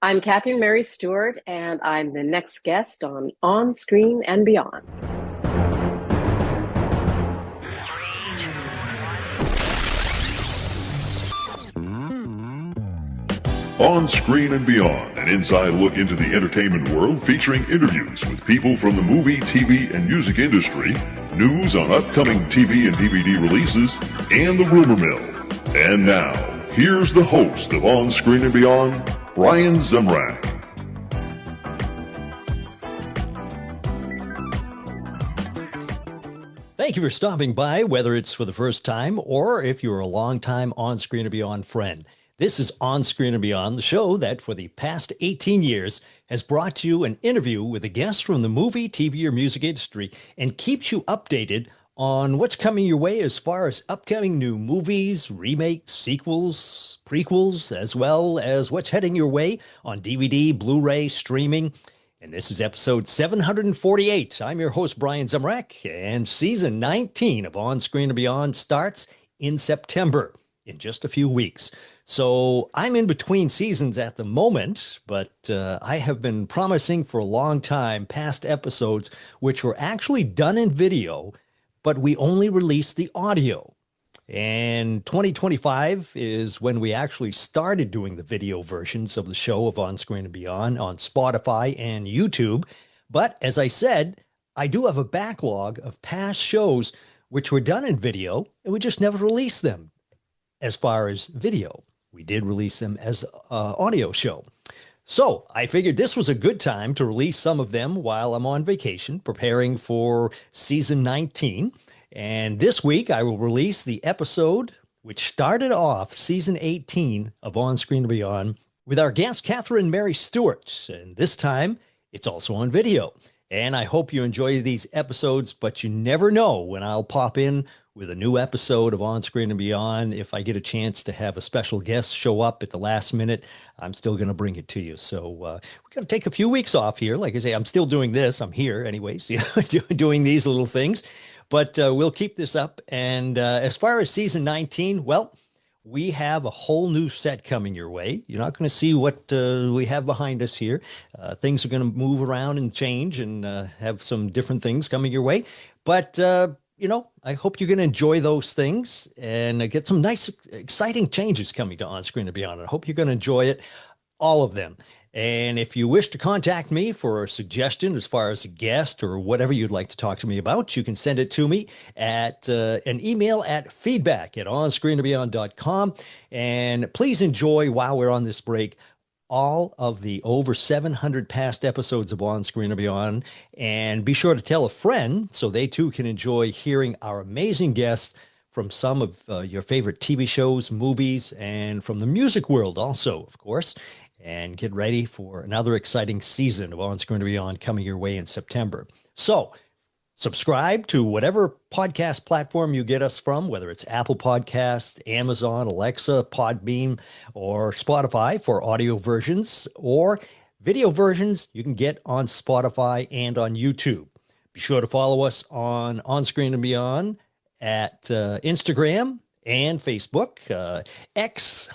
I'm Catherine Mary Stewart, and I'm the next guest On Screen and Beyond. On Screen and Beyond, an inside look into the entertainment world featuring interviews with people from the movie, TV, and music industry, news on upcoming TV and DVD releases, and the rumor mill. And now, here's the host of On Screen and Beyond, Brian Zemrak. Thank you for stopping by, whether it's for the first time or if you're a long-time On Screen and Beyond friend. This is On Screen and Beyond, the show that for the past 18 years has brought you an interview with a guest from the movie, TV, or music industry and keeps you updated on what's coming your way as far as upcoming new movies, remakes, sequels, prequels, as well as what's heading your way on DVD, Blu-ray, streaming. And this is episode 748. I'm your host, Brian Zemrak, and season 19 of On Screen and Beyond starts in September, in just a few weeks. So I'm in between seasons at the moment, but I have been promising for a long time past episodes, which were actually done in video, but we only released the audio. And 2025 is when we actually started doing the video versions of the show of On Screen and Beyond on Spotify and YouTube. But as I said, I do have a backlog of past shows which were done in video, and we just never released them as far as video. We did release them as an audio show. So I figured this was a good time to release some of them while I'm on vacation, preparing for season 19. And this week, I will release the episode which started off season 18 of On Screen and Beyond with our guest, Catherine Mary Stewart. And this time, it's also on video. And I hope you enjoy these episodes, but you never know when I'll pop in with a new episode of On Screen and Beyond. If I get a chance to have a special guest show up at the last minute, I'm still going to bring it to you. So we're going to take a few weeks off here. Like I say, I'm still doing this. I'm here anyways, doing these little things. But we'll keep this up. And as far as season 19, well, we have a whole new set coming your way. You're not going to see what we have behind us here. Things are going to move around and change and have some different things coming your way. But, I hope you're going to enjoy those things and get some nice, exciting changes coming to On Screen and Beyond. I hope you're going to enjoy it, all of them. And if you wish to contact me for a suggestion as far as a guest or whatever you'd like to talk to me about, you can send it to me at an email at feedback@onscreenandbeyond.com. And please enjoy, while we're on this break, all of the over 700 past episodes of On Screen and Beyond. And be sure to tell a friend so they too can enjoy hearing our amazing guests from some of your favorite TV shows, movies, and from the music world also, of course. And get ready for another exciting season of On Screen and Beyond coming your way in September. So subscribe to whatever podcast platform you get us from, whether it's Apple Podcasts, Amazon, Alexa, Podbean, or Spotify for audio versions, or video versions you can get on Spotify and on YouTube. Be sure to follow us on Screen and Beyond at Instagram and Facebook. X,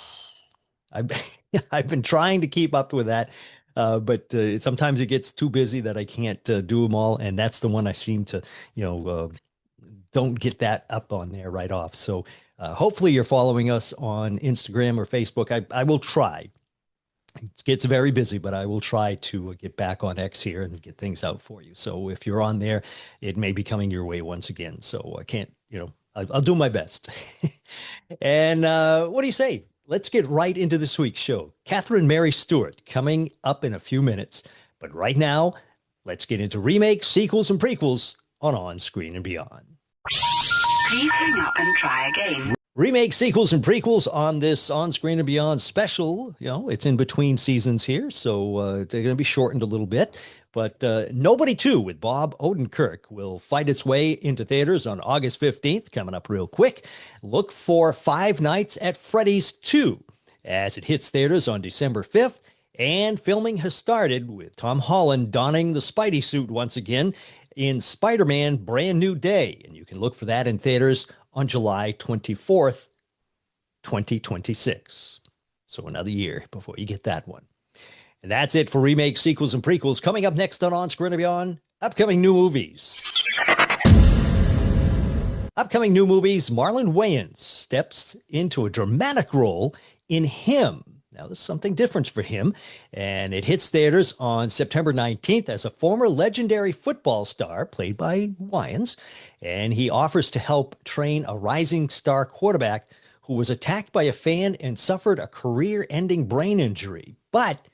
I've been trying to keep up with that, but sometimes it gets too busy that I can't do them all. And that's the one I seem to, don't get that up on there right off. So hopefully you're following us on Instagram or Facebook. I will try. It gets very busy, but I will try to get back on X here and get things out for you. So if you're on there, it may be coming your way once again. So I can't, I'll do my best. And what do you say? Let's get right into this week's show. Catherine Mary Stewart coming up in a few minutes. But right now, let's get into remakes, sequels, and prequels on Screen and Beyond. Please hang up and try again. Remake, sequels, and prequels on this On Screen and Beyond special. It's in between seasons here, so they're going to be shortened a little bit. But Nobody 2 with Bob Odenkirk will fight its way into theaters on August 15th, coming up real quick. Look for Five Nights at Freddy's 2 as it hits theaters on December 5th. And filming has started with Tom Holland donning the Spidey suit once again in Spider-Man Brand New Day. And you can look for that in theaters on July 24th, 2026. So another year before you get that one. And that's it for remakes, sequels, and prequels. Coming up next on Screen and Beyond, upcoming new movies. Upcoming new movies, Marlon Wayans steps into a dramatic role in Him. Now, this is something different for him, and it hits theaters on September 19th as a former legendary football star played by Wayans, and he offers to help train a rising star quarterback who was attacked by a fan and suffered a career-ending brain injury. But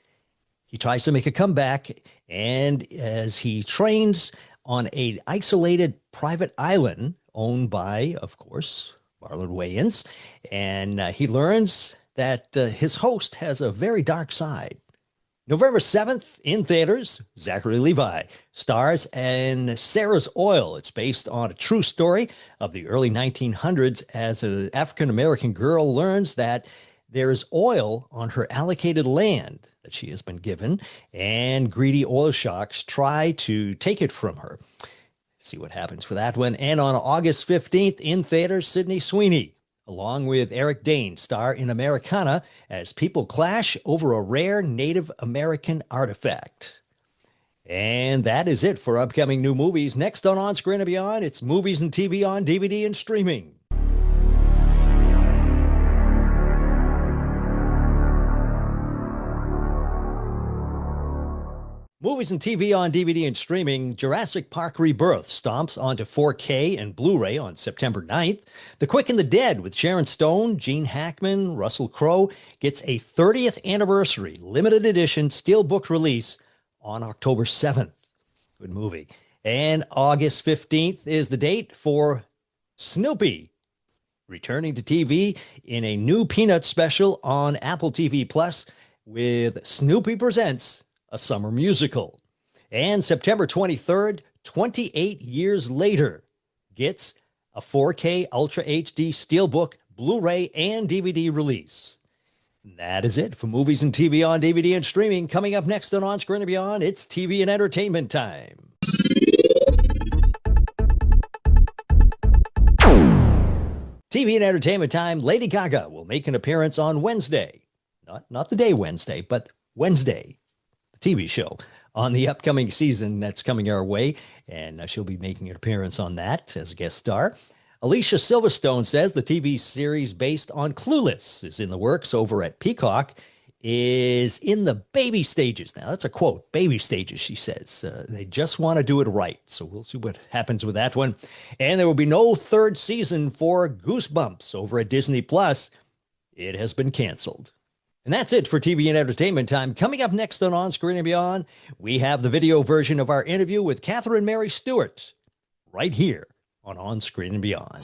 he tries to make a comeback, and as he trains on an isolated private island owned by, of course, Marlon Wayans, and he learns that his host has a very dark side. November 7th in theaters, Zachary Levi stars in Sarah's Oil. It's based on a true story of the early 1900s as an African-American girl learns that there is oil on her allocated land that she has been given, and greedy oil sharks try to take it from her. See what happens with that one. And on August 15th in theaters, Sydney Sweeney, along with Eric Dane, star in Americana as people clash over a rare Native American artifact. And that is it for upcoming new movies. Next on Screen and Beyond, it's movies and TV on DVD and streaming. Movies and TV on DVD and streaming, Jurassic Park Rebirth stomps onto 4K and Blu-ray on September 9th. The Quick and the Dead with Sharon Stone, Gene Hackman, Russell Crowe gets a 30th anniversary limited edition steelbook release on October 7th. Good movie. And August 15th is the date for Snoopy, returning to TV in a new Peanuts special on Apple TV Plus with Snoopy Presents a Summer Musical. And September 23rd, 28 years later, gets a 4K Ultra HD Steelbook, Blu-ray, and DVD release. And that is it for movies and TV on DVD and streaming. Coming up next on Screen and Beyond, it's TV and entertainment time. TV and entertainment time, Lady Gaga will make an appearance on Wednesday. Not the day Wednesday, but Wednesday. TV show on the upcoming season that's coming our way, and she'll be making an appearance on that as a guest star. Alicia Silverstone says the TV series based on Clueless is in the works over at Peacock, is in the baby stages. Now, that's a quote, baby stages, she says. They just want to do it right, so we'll see what happens with that one. And there will be no third season for Goosebumps over at Disney+. It has been canceled. And that's it for TV and entertainment time. Coming up next on Screen and Beyond, we have the video version of our interview with Catherine Mary Stewart right here on Screen and Beyond.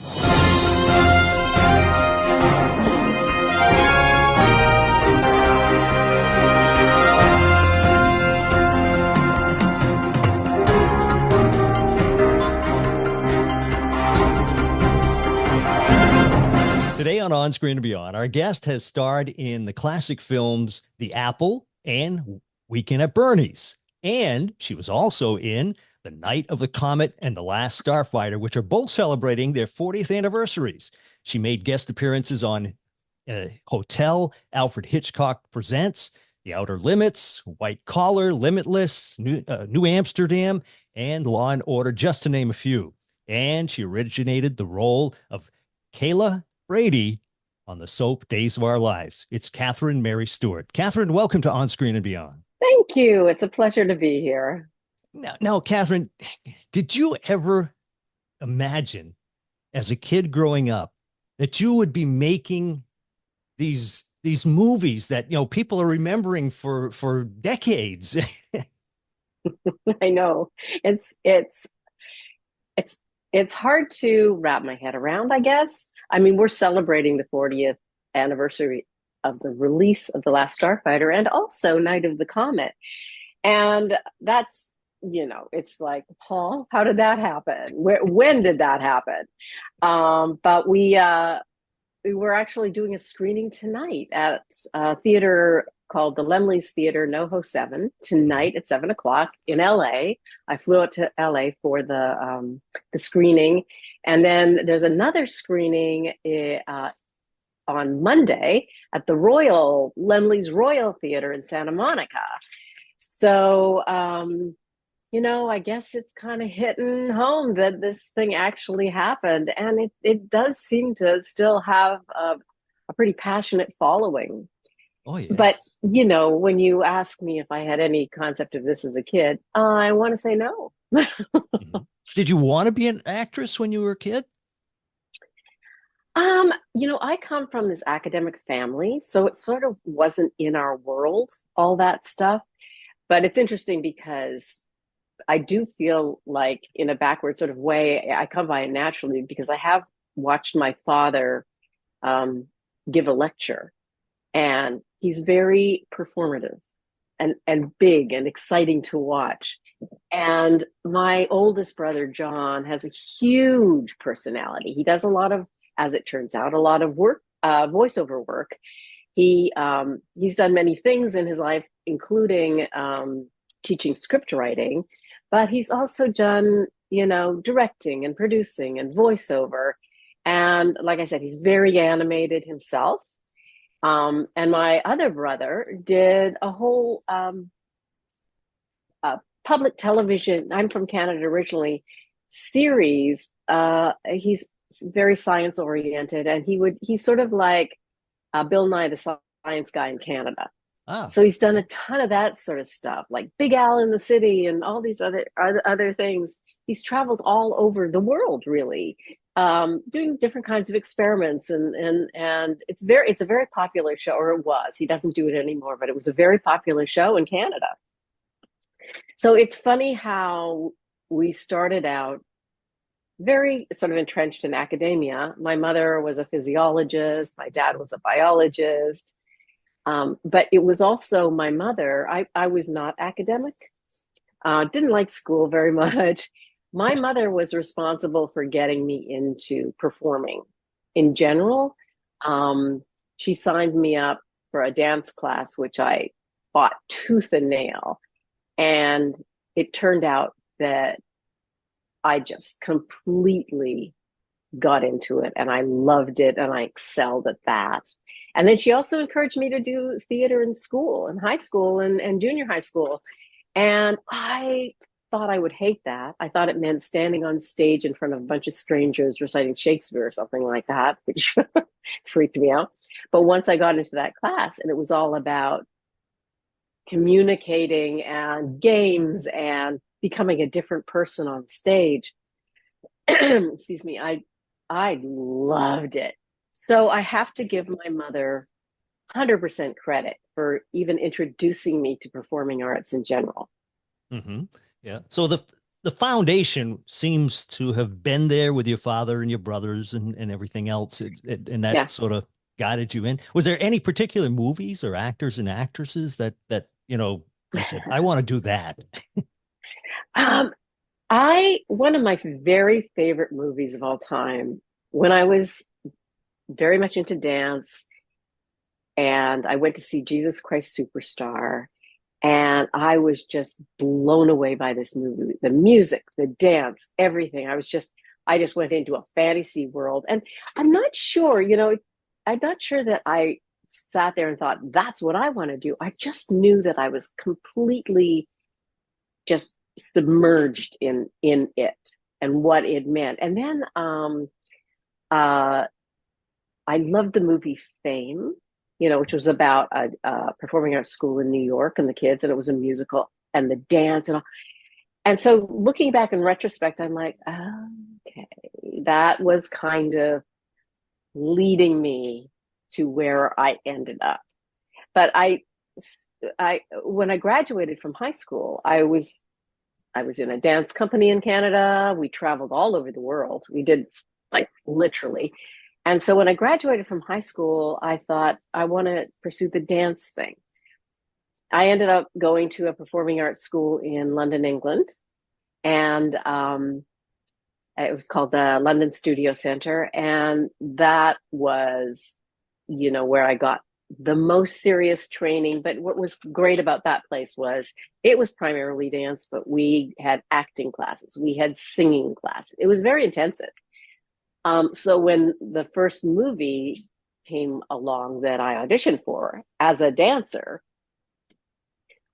Today on Screen and Beyond, our guest has starred in the classic films The Apple and Weekend at Bernie's. And she was also in The Night of the Comet and The Last Starfighter, which are both celebrating their 40th anniversaries. She made guest appearances on Hotel, Alfred Hitchcock Presents, The Outer Limits, White Collar, Limitless, New Amsterdam, and Law and Order, just to name a few. And she originated the role of Kayla Brady on the soap Days of Our Lives. It's Catherine Mary Stewart. Catherine, welcome to On Screen and Beyond. Thank you. It's a pleasure to be here. Now, Catherine, did you ever imagine as a kid growing up that you would be making these movies that, people are remembering for decades? I know. It's hard to wrap my head around, I guess. I mean, we're celebrating the 40th anniversary of the release of The Last Starfighter and also Night of the Comet. And that's, it's like, Paul, how did that happen? When did that happen? But we were actually doing a screening tonight at a theater called the Lemley's Theater, NoHo 7, tonight at 7 o'clock in LA. I flew out to LA for the screening. And then there's another screening on Monday at the Royal Lemley's Royal Theater in Santa Monica. So, I guess it's kind of hitting home that this thing actually happened. And it does seem to still have a pretty passionate following. Oh, But, yes. when you ask me if I had any concept of this as a kid, I want to say no. Mhm. Did you want to be an actress when you were a kid? I come from this academic family, so it sort of wasn't in our world, all that stuff. But it's interesting because I do feel like, in a backward sort of way, I come by it naturally because I have watched my father um, give a lecture, and he's very performative and big and exciting to watch. And my oldest brother, John, has a huge personality. He does a lot of, as it turns out, a lot of work, voiceover work. He's done many things in his life, including teaching script writing, but he's also done, directing and producing and voiceover. And like I said, he's very animated himself. And my other brother did a whole public television. I'm from Canada originally. Series. He's very science oriented, and he's sort of like Bill Nye the Science Guy in Canada. Ah, So he's done a ton of that sort of stuff, like Big Al in the City and all these other things. He's traveled all over the world, really, doing different kinds of experiments, and it's a very popular show, or it was. He doesn't do it anymore, but it was a very popular show in Canada. So it's funny how we started out very sort of entrenched in academia. My mother was a physiologist, my dad was a biologist. But it was also my mother. I was not academic, didn't like school very much. My mother was responsible for getting me into performing in general. Um, she signed me up for a dance class, which I fought tooth and nail. And it turned out that I just completely got into it and I loved it and I excelled at that. And then she also encouraged me to do theater in school, in high school and junior high school. And I thought I would hate that. I thought it meant standing on stage in front of a bunch of strangers reciting Shakespeare or something like that, which freaked me out. But once I got into that class and it was all about communicating and games and becoming a different person on stage, excuse me, I loved it. So I have to give my mother 100% credit for even introducing me to performing arts in general. hmm yeah. So the foundation seems to have been there with your father and your brothers and everything else, and that Yeah. sort of guided you in. Was there any particular movies or actors and actresses that you said, I want to do that? Um, I one of my very favorite movies of all time, when I was very much into dance and I went to see Jesus Christ Superstar, and I was just blown away by this movie. The music, the dance, everything. I just went into a fantasy world. And I'm not sure, I'm not sure that I sat there and thought, that's what I want to do. I just knew that I was completely just submerged in it and what it meant. And then uh I loved the movie Fame, which was about a performing arts school in New York and the kids, and it was a musical and the dance and all. And so looking back in retrospect, I'm like, oh, okay, that was kind of leading me to where I ended up. But when I graduated from high school, I was in a dance company in Canada. We traveled all over the world. We did, like, literally. And so when I graduated from high school, I thought I want to pursue the dance thing. I ended up going to a performing arts school in London, England, and it was called the London Studio Center. And that was, where I got the most serious training. But what was great about that place was it was primarily dance, but we had acting classes, we had singing classes. It was very intensive. So when the first movie came along that I auditioned for as a dancer,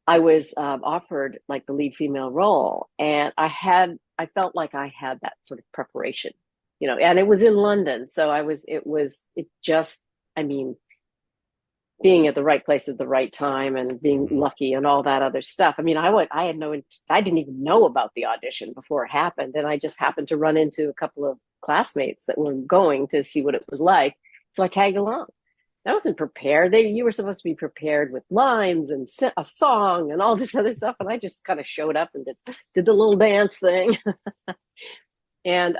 I was offered like the lead female role, and I felt like I had that sort of preparation, and it was in London, so it just, I mean, being at the right place at the right time and being lucky and all that other stuff. I mean, I didn't even know about the audition before it happened, and I just happened to run into a couple of classmates that were going to see what it was like, so I tagged along. I wasn't prepared. You were supposed to be prepared with lines and a song and all this other stuff. And I just kind of showed up and did the little dance thing. And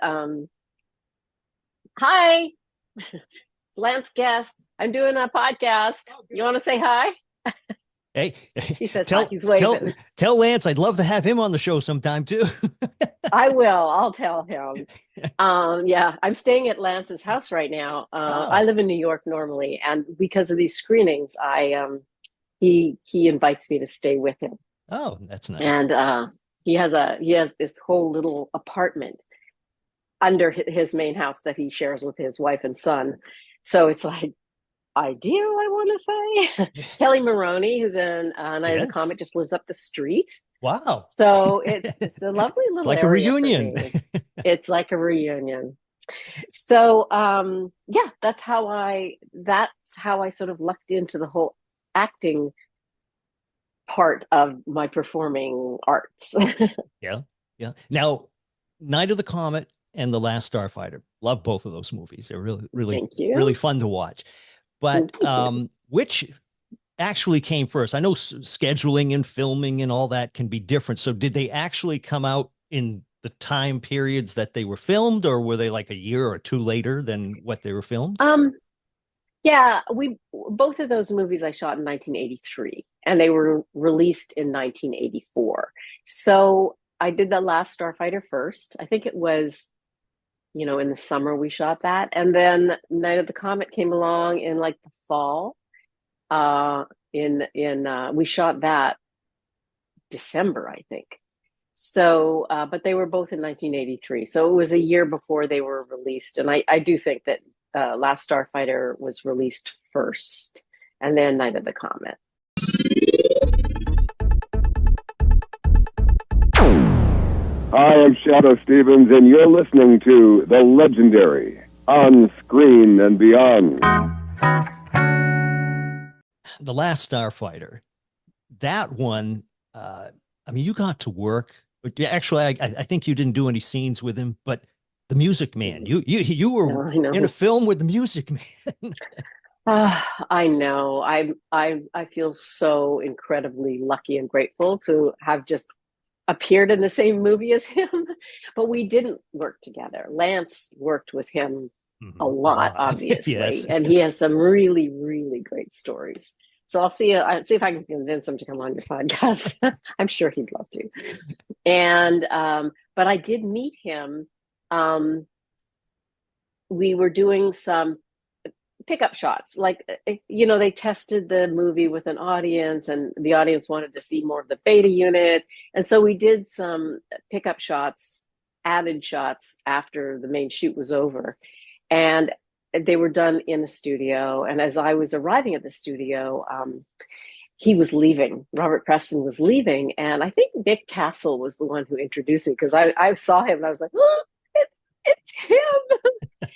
hi, it's Lance Guest. I'm doing a podcast. You want to say hi? Hey, he says hi. He's waving. Tell Lance I'd love to have him on the show sometime too. I will. I'll tell him. Yeah, I'm staying at Lance's house right now. I live in New York normally, and because of these screenings, he invites me to stay with him. Oh, that's nice. And he has this whole little apartment under his main house that he shares with his wife and son. So it's like ideal, I want to say. Kelly Maroney, who's in Night of the Comet, just lives up the street. Wow. So it's a lovely little like a reunion. It's like a reunion. So yeah, that's how I sort of lucked into the whole acting part of my performing arts. Yeah. Now, Night of the Comet and The Last Starfighter. Love both of those movies. They're really fun to watch. But which actually came first? I know scheduling and filming and all that can be different. So did they actually come out in the time periods that they were filmed, or were they like a year or two later than what they were filmed? Yeah, both of those movies I shot in 1983, and they were released in 1984. So I did The Last Starfighter first. I think it was, in the summer we shot that, and then Night of the Comet came along in like the fall. We shot that December, I think. So, but they were both in 1983. So it was a year before they were released. And I do think that Last Starfighter was released first, and then Night of the Comet. I am Shadow Stevens, and you're listening to the legendary On Screen and Beyond. The Last Starfighter, that one, you got to work. Actually, I think you didn't do any scenes with him, but the Music Man, you were in a film with the Music Man. I know. I feel so incredibly lucky and grateful to have just appeared in the same movie as him, but we didn't work together. Lance worked with him a lot, obviously. Yes. And he has some really, really great stories. So I'll see if I can convince him to come on your podcast. I'm sure he'd love to. And but I did meet him. We were doing some pickup shots, like they tested the movie with an audience, and the audience wanted to see more of the beta unit, and so we did some pickup shots, added shots after the main shoot was over, and they were done in a studio. And as I was arriving at the studio, he was leaving. Robert Preston was leaving, and I think Nick Castle was the one who introduced me, because I saw him and I was like, oh, it's him.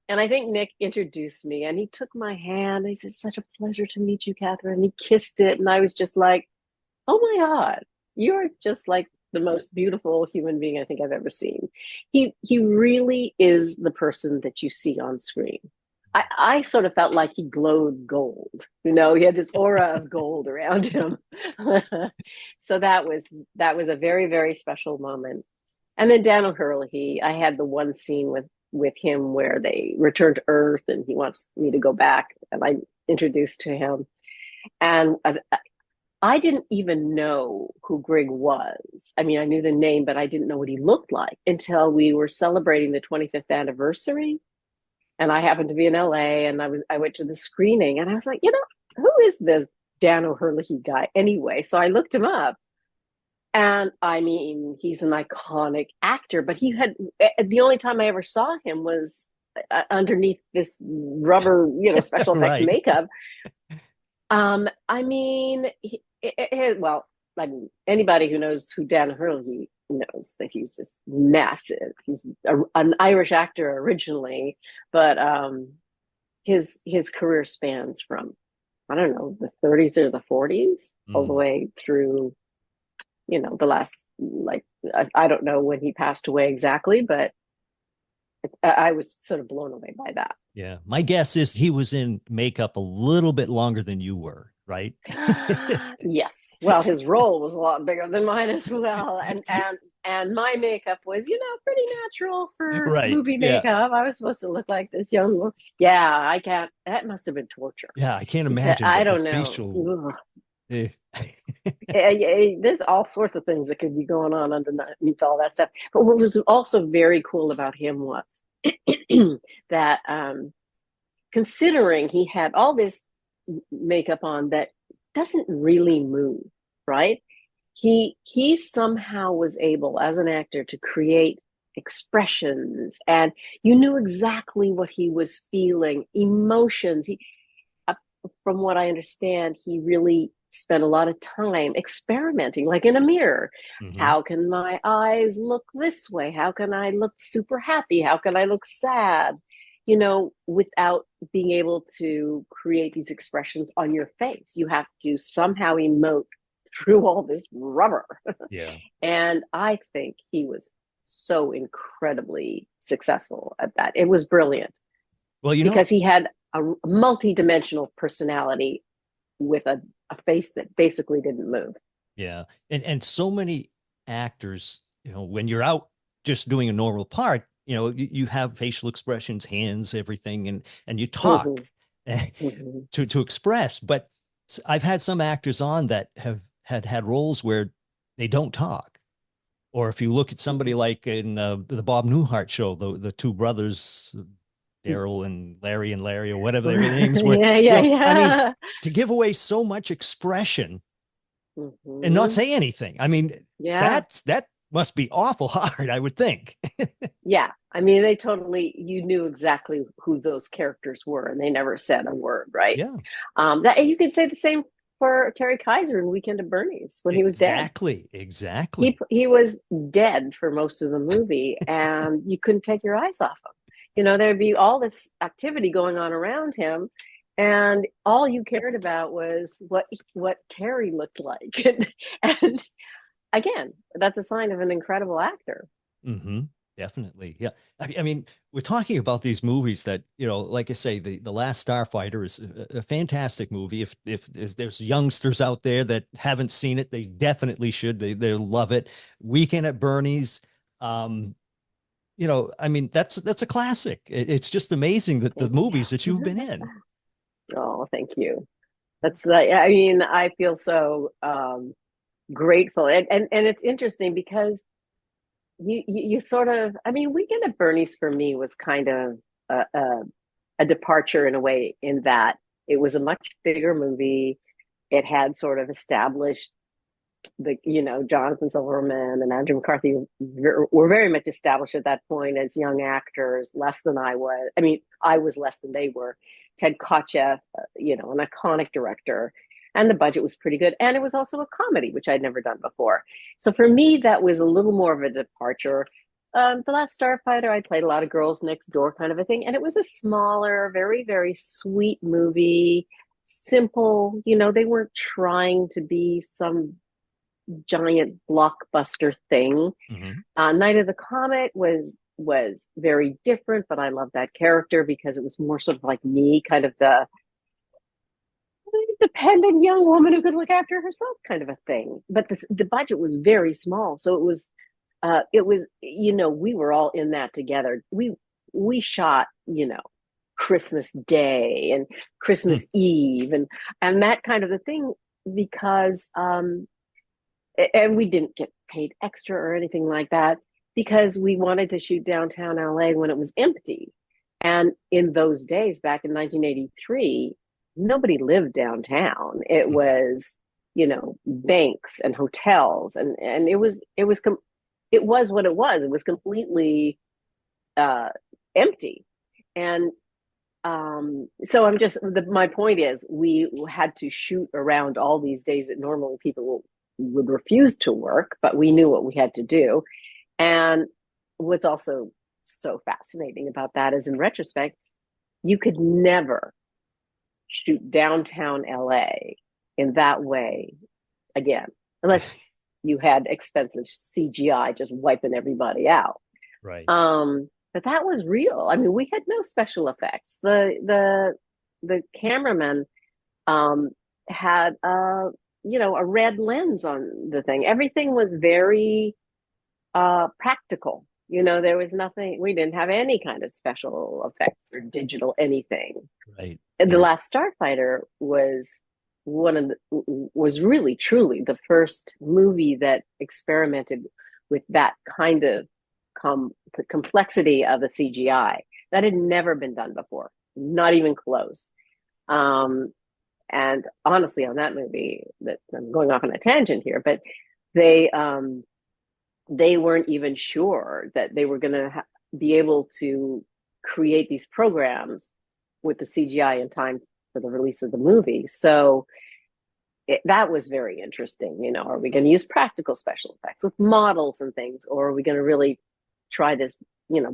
And I think Nick introduced me, and he took my hand and he said, "Such a pleasure to meet you, Catherine." And he kissed it, and I was just like, oh my God, you're just like the most beautiful human being I think I've ever seen. He really is the person that you see on screen. I sort of felt like he glowed gold. He had this aura of gold around him. So that was a very, very special moment. And then Dan O'Hurley, I had the one scene with him where they return to Earth, and he wants me to go back, and I introduced to him. And I didn't even know who Greg was. I mean, I knew the name, but I didn't know what he looked like until we were celebrating the 25th anniversary. And I happened to be in LA, and I went to the screening, and I was like, who is this Dan O'Hurley guy anyway? So I looked him up. And I mean, he's an iconic actor, but the only time I ever saw him was underneath this rubber, special effects Right. makeup. I mean, well, I mean, anybody who knows who Dan Hurley knows that he's this massive. He's an Irish actor originally, but his career spans from, I don't know, the 30s or the 40s all the Mm. way through, the last, like, I don't know when he passed away exactly, but I was sort of blown away by that. Yeah. My guess is he was in makeup a little bit longer than you were, right? Yes. Well, his role was a lot bigger than mine as well. And my makeup was, pretty natural for Right. movie Yeah. makeup. I was supposed to look like this young woman. Yeah, I can't, that must have been torture. Yeah. I can't Because imagine I the don't know. facial. eh. There's all sorts of things that could be going on underneath all that stuff. But what was also very cool about him was that, considering he had all this makeup on that doesn't really move, right? He somehow was able, as an actor, to create expressions, and you knew exactly what he was feeling, emotions. Uh, from what I understand, he really spent a lot of time experimenting, like in a mirror. Mhm. How can my eyes look this way? How can I look super happy? How can I look sad? Without being able to create these expressions on your face. You have to somehow emote through all this rubber. Yeah. And I think he was so incredibly successful at that. It was brilliant Well, because he had a multi-dimensional personality with a face that basically didn't move. yeah. And so many actors, when you're out just doing a normal part, you have facial expressions, hands, everything, and you talk Mm-hmm. Mm-hmm. to express. But I've had some actors on that have had roles where they don't talk. Or if you look at somebody like in the Bob Newhart show, the two brothers, Daryl and Larry, or whatever their names were, Yeah, yeah, I mean, yeah. to give away so much expression and not Mm-hmm. say anything. I mean, Yeah. that must be awful hard, I would think. Yeah. I mean, you knew exactly who those characters were, and they never said a word, right? Yeah, That you could say the same for Terry Kaiser in Weekend at Bernie's when he was dead. exactly, He exactly. he was dead for most of the movie, and you couldn't take your eyes off him. There'd be all this activity going on around him, and all you cared about was what Terry looked like. And again, that's a sign of an incredible actor. Hmm. Definitely. Yeah. I mean, we're talking about these movies that, like I say, the Last Starfighter is a fantastic movie. If there's youngsters out there that haven't seen it, they definitely should. They love it. Weekend at Bernie's. Um, I mean, that's a classic. It's just amazing that the Yeah. movies that you've been in. Oh, thank you. That's like, I mean, I feel so grateful, and it's interesting because you sort of, I mean, Weekend at Bernie's for me was kind of a departure in a way, in that it was a much bigger movie. It had sort of established Jonathan Silverman and Andrew McCarthy were very much established at that point as young actors, less than I was. I mean, I was less than they were. Ted Kotcheff, an iconic director, and the budget was pretty good. And it was also a comedy, which I'd never done before. So for me, that was a little more of a departure. The Last Starfighter, I played a lot of Girls Next Door kind of a thing, and it was a smaller, very, very sweet movie. Simple, they weren't trying to be some giant blockbuster thing. Hmm. Night of the Comet was very different, but I love that character because it was more sort of like me, kind of the dependent young woman who could look after herself, kind of a thing. But the budget was very small, so we were all in that together. We shot Christmas Day and Christmas Eve and that kind of a thing because and we didn't get paid extra or anything like that because we wanted to shoot downtown LA when it was empty. And in those days, back in 1983, nobody lived downtown. It was, banks and hotels, and it was what it was. It was completely uh, empty. And so my point is we had to shoot around all these days that normally people would refuse to work, but we knew what we had to do. And what's also so fascinating about that is, in retrospect, you could never shoot downtown LA in that way again, unless you had expensive CGI just wiping everybody out. Right. But that was real. I mean, we had no special effects. The cameraman had a red lens on the thing. Everything was very practical. There was nothing. We didn't have any kind of special effects or digital anything. Right. And The Last Starfighter was was really truly the first movie that experimented with that kind of the complexity of the CGI that had never been done before, not even close. And honestly, on that movie, that I'm going off on a tangent here, but they weren't even sure that they were going to be able to create these programs with the CGI in time for the release of the movie. So that was very interesting. Are we going to use practical special effects with models and things, or are we going to really try this,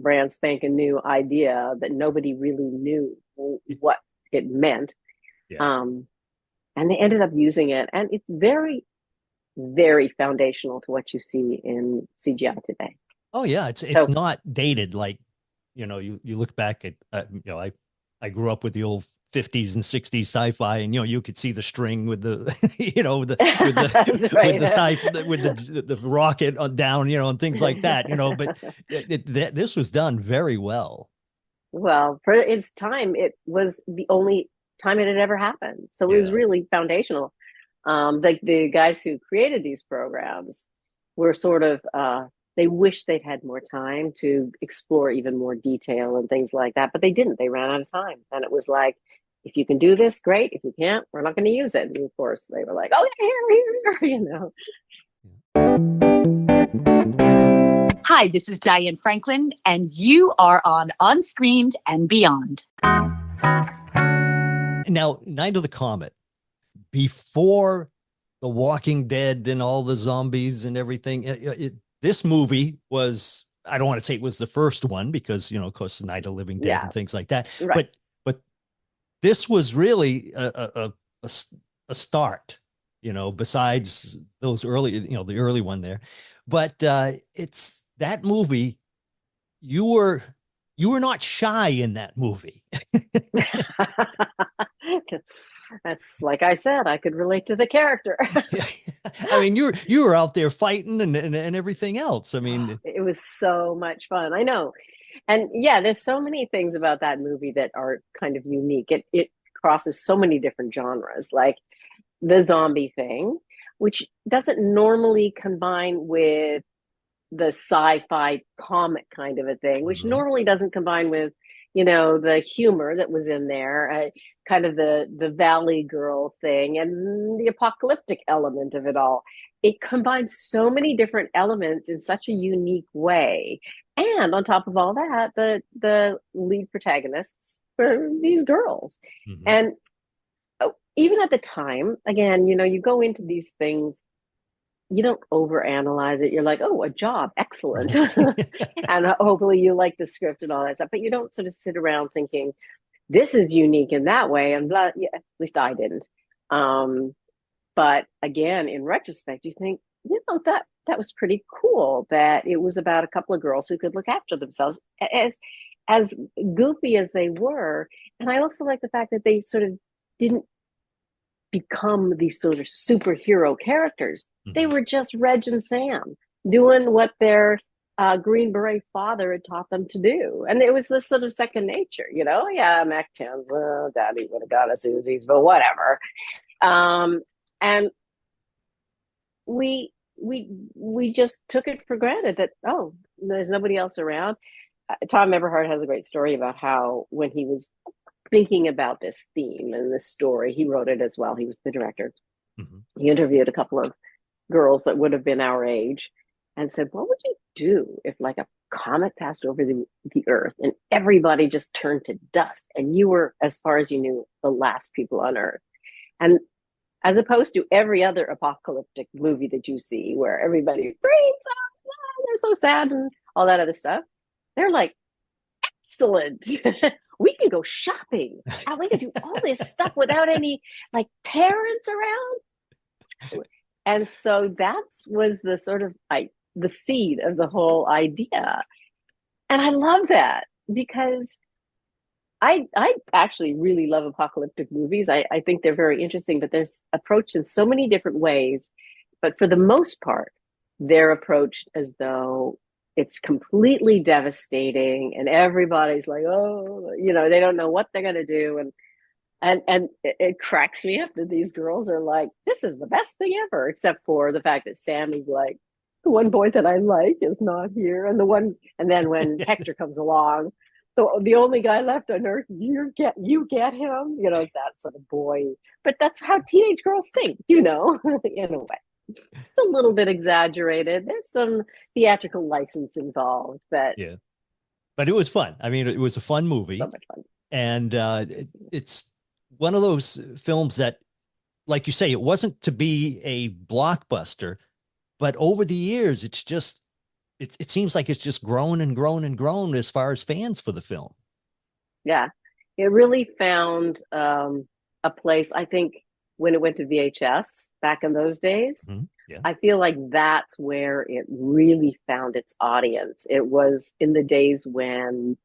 brand spanking new idea that nobody really knew what it meant? Yeah. And they ended up using it, and it's very, very foundational to what you see in CGI today. Oh yeah, it's not dated like, you look back at I grew up with the old 50s and 60s sci-fi, and you could see the string with the right. with the rocket down, and things like that, but this was done very well. Well, for its time, it was the only time it had ever happened. So it was really foundational. The guys who created these programs were sort of they wished they'd had more time to explore even more detail and things like that, but they didn't. They ran out of time, and it was like, if you can do this, great. If you can't, we're not going to use it. And of course, they were like, "Oh, here." Hi, this is Diane Franklin, and you are on Screened and Beyond. Now, Night of the Comet, before The Walking Dead and all the zombies and everything, this movie was, I don't want to say it was the first one because, of course, the Night of the Living Dead and things like that. Right. But this was really a start, besides those early, the early one there. But it's that movie, you were not shy in that movie. That's like I said, I could relate to the character. I mean, you were out there fighting and everything else. I mean, it was so much fun. I know. And yeah, there's so many things about that movie that are kind of unique. It crosses so many different genres, like the zombie thing, which doesn't normally combine with the sci-fi comic kind of a thing, which normally doesn't combine with, the humor that was in there, kind of the Valley Girl thing and the apocalyptic element of it all. It combines so many different elements in such a unique way. And on top of all that, the lead protagonists were these girls. And even at the time, again, you go into these things, you don't overanalyze it. You're like, oh, a job, excellent. And hopefully you like the script and all that stuff. But you don't sort of sit around thinking, this is unique in that way. And blah, yeah, at least I didn't. But again, in retrospect, you think, that was pretty cool that it was about a couple of girls who could look after themselves as goofy as they were. And I also like the fact that they sort of didn't become these sort of superhero characters. They were just Reg and Sam doing what their Green Beret father had taught them to do. And it was this sort of second nature, yeah, Mac 10s, daddy would have got us Uzis, but whatever. And we just took it for granted that, oh, there's nobody else around. Tom Everhart has a great story about how when he was thinking about this theme and this story, he wrote it as well. He was the director. He interviewed a couple of girls that would have been our age and said, what would you do if like a comet passed over the Earth and everybody just turned to dust, and you were, as far as you knew, the last people on Earth. And as opposed to every other apocalyptic movie that you see where everybody freaks out, they're so sad and all that other stuff, they're like, excellent. We can go shopping. We can do all this stuff without any like parents around. Excellent. And so that was the sort of the seed of the whole idea. And I love that because I actually really love apocalyptic movies. I think they're very interesting, but there's approached in so many different ways. But for the most part, they're approached as though it's completely devastating and everybody's like, oh, they don't know what they're going to do. And it cracks me up that these girls are like, this is the best thing ever, except for the fact that Sammy's like, the one boy that I like is not here. And then when Hector comes along, the only guy left on Earth, you get him, it's that sort of boy. But that's how teenage girls think, in a way. It's a little bit exaggerated. There's some theatrical license involved, but yeah. But it was fun. I mean, it was a fun movie. So much fun. And it's one of those films that, like you say, it wasn't to be a blockbuster, but over the years, it's just, it seems like it's just grown and grown and grown as far as fans for the film. Yeah, it really found a place, I think, when it went to VHS back in those days. Mm-hmm. Yeah. I feel like that's where it really found its audience. It was in the days when,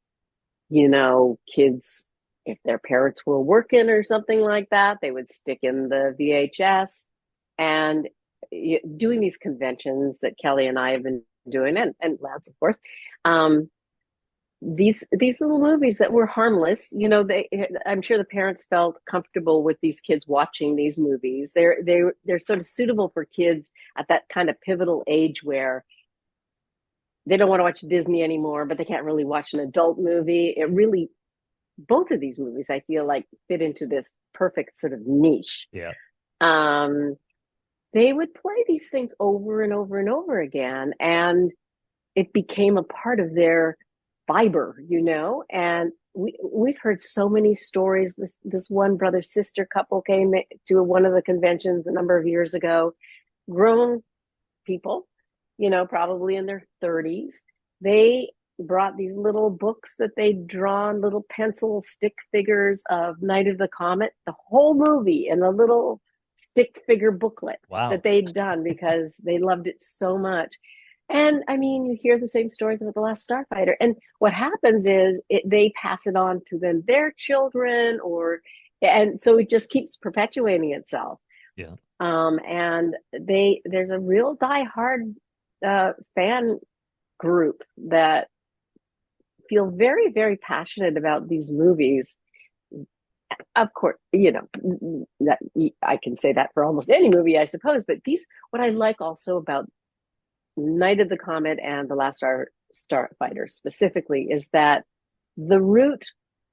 kids, if their parents were working or something like that, they would stick in the VHS. And doing these conventions that Kelly and I have been doing, and Lance, of course, these little movies that were harmless, I'm sure the parents felt comfortable with these kids watching these movies. They're sort of suitable for kids at that kind of pivotal age where they don't want to watch Disney anymore, but they can't really watch an adult movie. It really, both of these movies, I feel like, fit into this perfect sort of niche. Yeah. They would play these things over and over and over again, and it became a part of their fiber, and we've heard so many stories. This one brother-sister couple came to one of the conventions a number of years ago, grown people, probably in their 30s. They brought these little books that they'd drawn, little pencil stick figures of Night of the Comet, the whole movie in a little stick figure booklet. Wow. That they'd done because they loved it so much. And I mean, you hear the same stories about The Last Starfighter. And what happens is they pass it on to then their children, and so it just keeps perpetuating itself. Yeah. And there's a real diehard fan group that feel very, very passionate about these movies. Of course, that I can say that for almost any movie, I suppose. But what I like also about Night of the Comet and The Last Starfighter specifically is that the root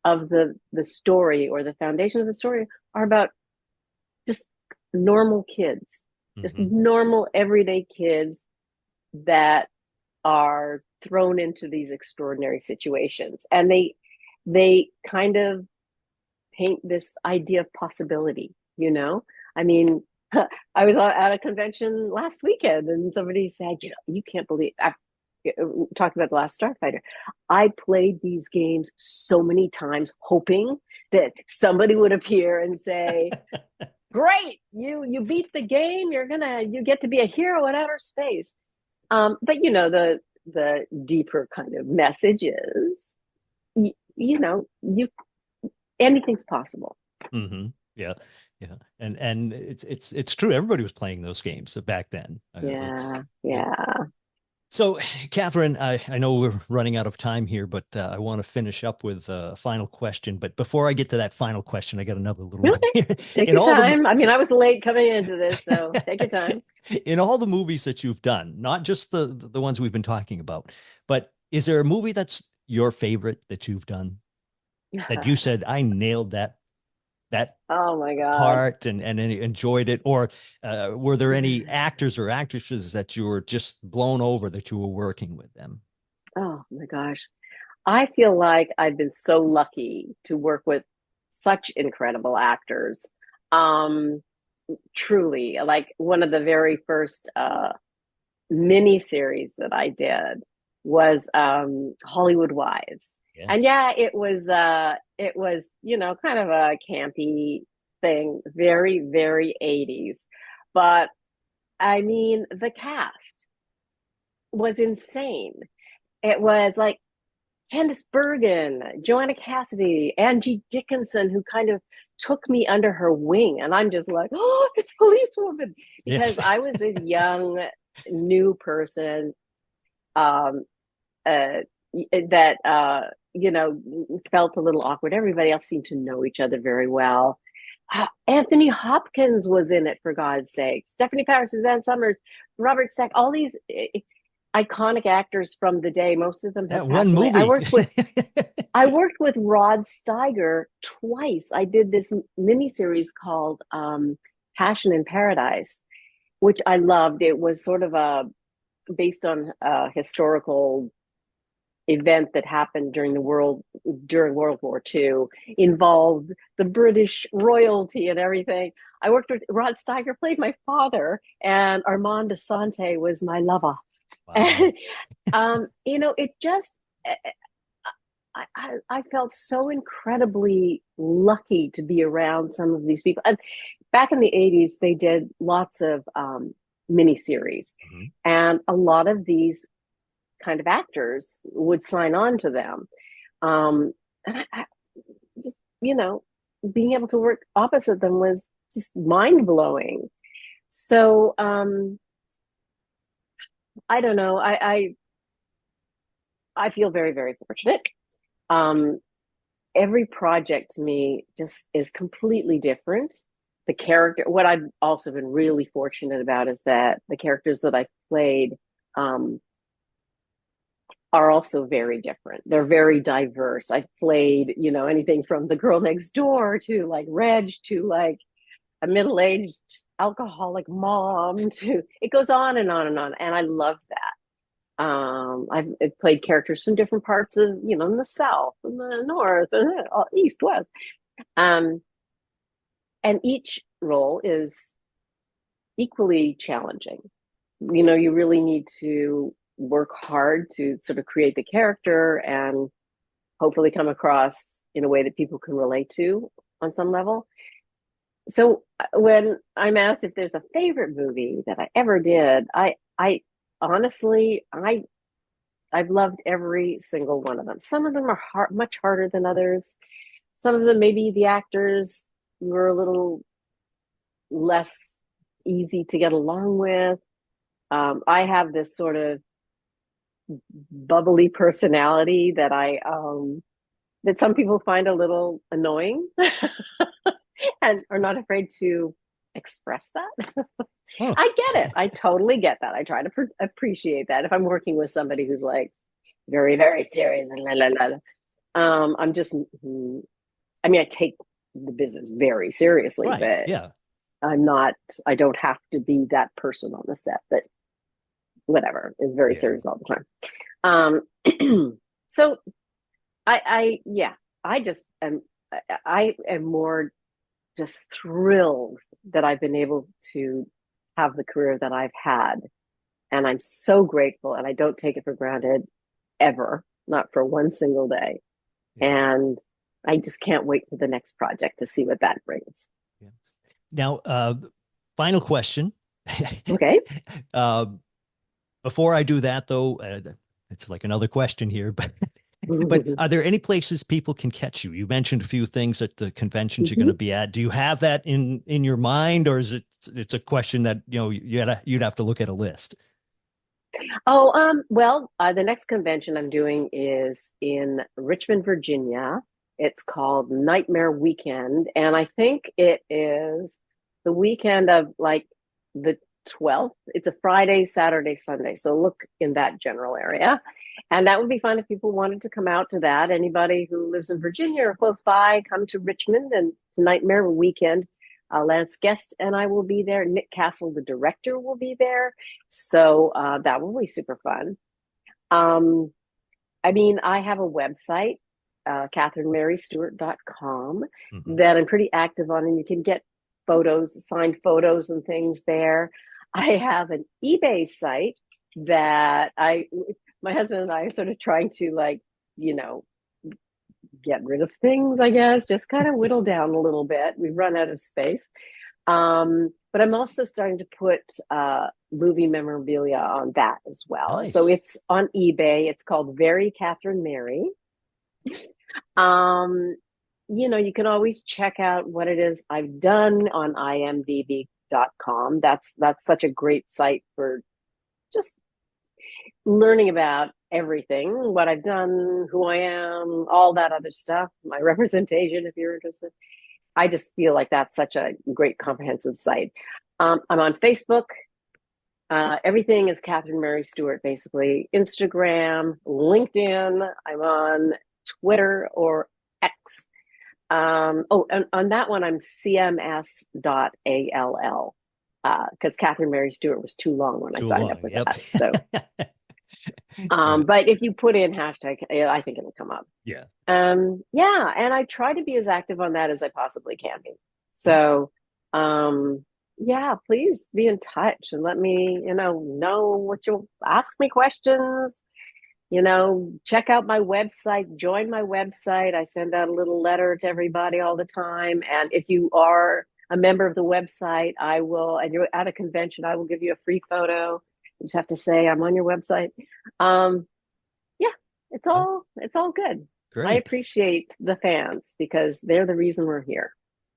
of the story, or the foundation of the story, are about just normal kids, just normal everyday kids that are thrown into these extraordinary situations, and they kind of paint this idea of possibility. I mean, I was at a convention last weekend and somebody said, you can't believe, talking about The Last Starfighter, I played these games so many times hoping that somebody would appear and say, great, you beat the game, you get to be a hero in outer space. But the deeper kind of message is, anything's possible. Mm-hmm. Yeah. Yeah. And it's true. Everybody was playing those games back then. Yeah. So, Catherine, I know we're running out of time here, but I want to finish up with a final question. But before I get to that final question, I got another little one. Take your time. I mean, I was late coming into this, so take your time. In all the movies that you've done, not just the ones we've been talking about, but is there a movie that's your favorite that you've done that you said, I nailed that oh my God part and enjoyed it? Or were there any actors or actresses that you were just blown over that you were working with them? Oh my gosh. I feel like I've been so lucky to work with such incredible actors. Um, Truly, like one of the very first mini series that I did was Hollywood Wives. And Yes. yeah, it was, you know, kind of a campy thing, very, very 80s. But I mean, the cast was insane. It was like Candice Bergen, Joanna Cassidy, Angie Dickinson, who kind of took me under her wing. And I'm just like, oh, it's Policewoman. Because Yes. I was this young, new person um, uh, that, you know, felt a little awkward. Everybody else seemed to know each other very well. Anthony Hopkins was in it, for God's sake. Stephanie Powers, Suzanne Summers, Robert Stack, all these iconic actors from the day. Most of them have That one passed away. movie. I worked with Rod Steiger twice. I did this miniseries called Passion in Paradise, which I loved. It was sort of a based on a historical event that happened during World War II, involved the British royalty and everything. I worked with Rod Steiger, played my father, and Armand Asante was my lover. Wow. You know, it just I felt so incredibly lucky to be around some of these people. And back in the 80s, they did lots of miniseries, Mhm. and a lot of these kind of actors would sign on to them. And I just, you know, being able to work opposite them was just mind blowing. So I don't know. I feel very, very fortunate. Um, every project to me just is completely different. The character, what I've also been really fortunate about is that the characters that I played um, are also very different. They're very diverse. I've played, you know, anything from the girl next door to like Reg to like a middle-aged alcoholic mom to it goes on and on and on. And I love that. I've played characters from different parts of, you know, in the South, in the North, East, West. Um, and each role is equally challenging. You know, you really need to work hard to sort of create the character and hopefully come across in a way that people can relate to on some level. So when I'm asked if there's a favorite movie that I ever did, I honestly, I've loved every single one of them. Some of them are much harder than others. Some of them, maybe the actors were a little less easy to get along with. I have this sort of bubbly personality that that some people find a little annoying and are not afraid to express that. Oh, I get it. I totally get that. I try to appreciate that. If I'm working with somebody who's like very, very serious and la, la, la, I'm just, I mean, I take the business very seriously, right. but Yeah. I'm not, I don't have to be that person on the set that whatever is very Yeah. serious all the time. So yeah, I just am, I am more just thrilled that I've been able to have the career that I've had. And I'm so grateful and I don't take it for granted ever, not for one single day. Yeah. And I just can't wait for the next project to see what that brings. Yeah. Now, final question. Okay. uh, Before I do that, though, it's like another question here, but are there any places people can catch you? You mentioned a few things at the conventions you're going to be at. Do you have that in your mind, or is it's a question that you know you'd have to look at a list? Oh, well, the next convention I'm doing is in Richmond, Virginia. It's called Nightmare Weekend, and I think it is the weekend of like the 12th. It's a Friday, Saturday, Sunday. So look in that general area. And that would be fun if people wanted to come out to that. Anybody who lives in Virginia or close by, come to Richmond and to Nightmare Weekend. Lance Guest and I will be there. Nick Castle, the director, will be there. So that will be super fun. Um, I mean, I have a website, CatherineMaryStewart.com, Mhm. that I'm pretty active on, and you can get photos, signed photos and things there. I have an eBay site that my husband and I are sort of trying to like, you know, get rid of things, I guess, just kind of whittle down a little bit. We've run out of space. But I'm also starting to put movie memorabilia on that as well. So Nice. it's on eBay. It's called Very Catherine Mary. Um, you know, you can always check out what it is I've done on imdb.com. That's such a great site for just learning about everything, what I've done, who I am, all that other stuff, my representation, if you're interested. I just feel like that's such a great comprehensive site. I'm on Facebook. Everything is Catherine Mary Stewart, basically. Instagram, LinkedIn. I'm on Twitter or X. And on that one, I'm cms.all because Catherine Mary Stewart was too long when I Too signed up long. with Yep. that. So, Right. but if you put in hashtag, I think it'll come up. Yeah. Yeah, and I try to be as active on that as I possibly can be. So, yeah, please be in touch and let me, know what you'll ask me questions. Check out my website, join my website. I send out a little letter to everybody all the time. And if you are a member of the website, and you're at a convention, I will give you a free photo. You just have to say I'm on your website. Um, yeah, it's all good. I Great. appreciate the fans because they're the reason we're here.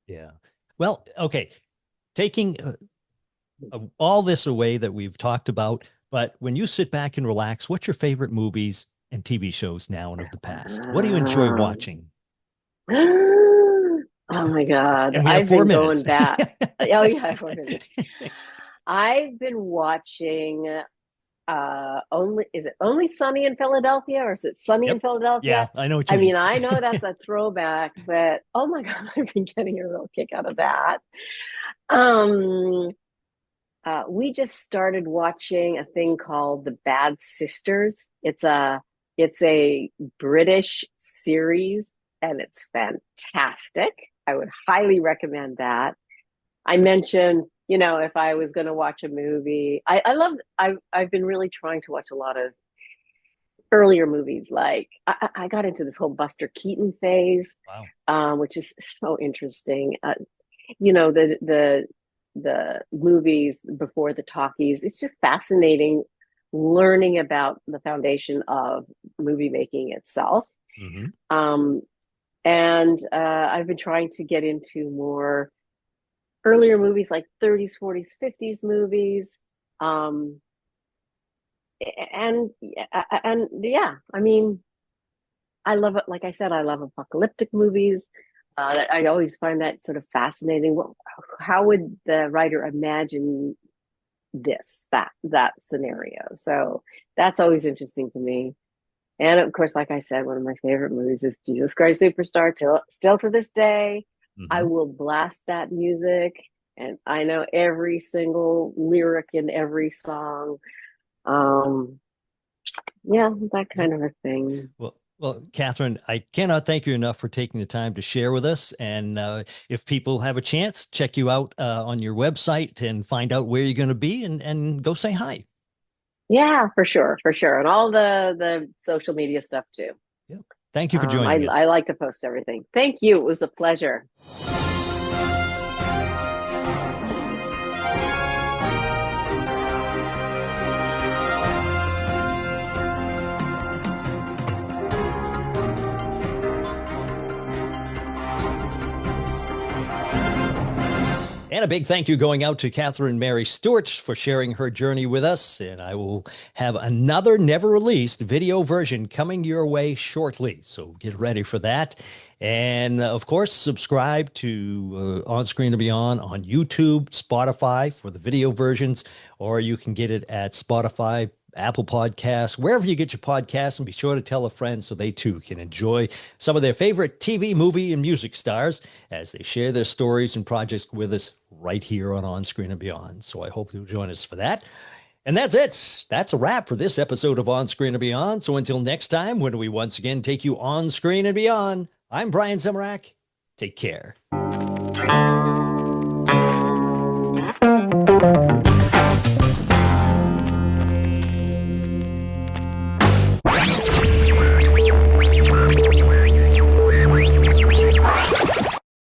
Yeah. Well, okay. Taking all this away that we've talked about, but when you sit back and relax, what's your favorite movies and TV shows now and of the past? What do you enjoy Um, watching? oh my God. And we have I've four been going minutes. back. Oh yeah, 4 minutes. I've been watching only is it Only Sunny in Philadelphia or is it Sunny in Yep. Philadelphia? Yeah, I know what I you mean. mean, I know that's a throwback, but oh my God, I've been getting a real kick out of that. Um, we just started watching a thing called The Bad Sisters. It's a British series and it's fantastic. I would highly recommend that. I mentioned, if I was going to watch a movie, I've been really trying to watch a lot of earlier movies. Like I got into this whole Buster Keaton phase, Wow. which is so interesting. The movies before the talkies. It's just fascinating learning about the foundation of movie making itself. Hmm. Um, and I've been trying to get into more earlier movies like 30s, 40s, 50s movies. Um, and yeah, I mean, I love it. Like I said, I love apocalyptic movies. I always find that sort of fascinating. How would the writer imagine that scenario? So that's always interesting to me. And of course, like I said, one of my favorite movies is Jesus Christ Superstar. Still to this day, I Hmm. will blast that music, and I know every single lyric in every song. Um, yeah, that Yeah. kind of a thing. Well, Catherine, I cannot thank you enough for taking the time to share with us. And if people have a chance, check you out on your website and find out where you're going to be and go say hi. Yeah, for sure, for sure, and all the social media stuff too. Yeah. Thank you for I joining I us. like to post everything. Thank you. It was a pleasure. And a big thank you going out to Catherine Mary Stewart for sharing her journey with us. And I will have another never released video version coming your way shortly. So get ready for that. And of course, subscribe to On Screen and Beyond on YouTube, Spotify for the video versions, or you can get it at Spotify, Apple Podcasts, wherever you get your podcasts, and be sure to tell a friend so they too can enjoy some of their favorite TV, movie, and music stars as they share their stories and projects with us right here on Screen and Beyond. So I hope you'll join us for that. And that's it. That's a wrap for this episode of On Screen and Beyond. So until next time, when we once again take you on screen and beyond, I'm Brian Zemrak. Take care.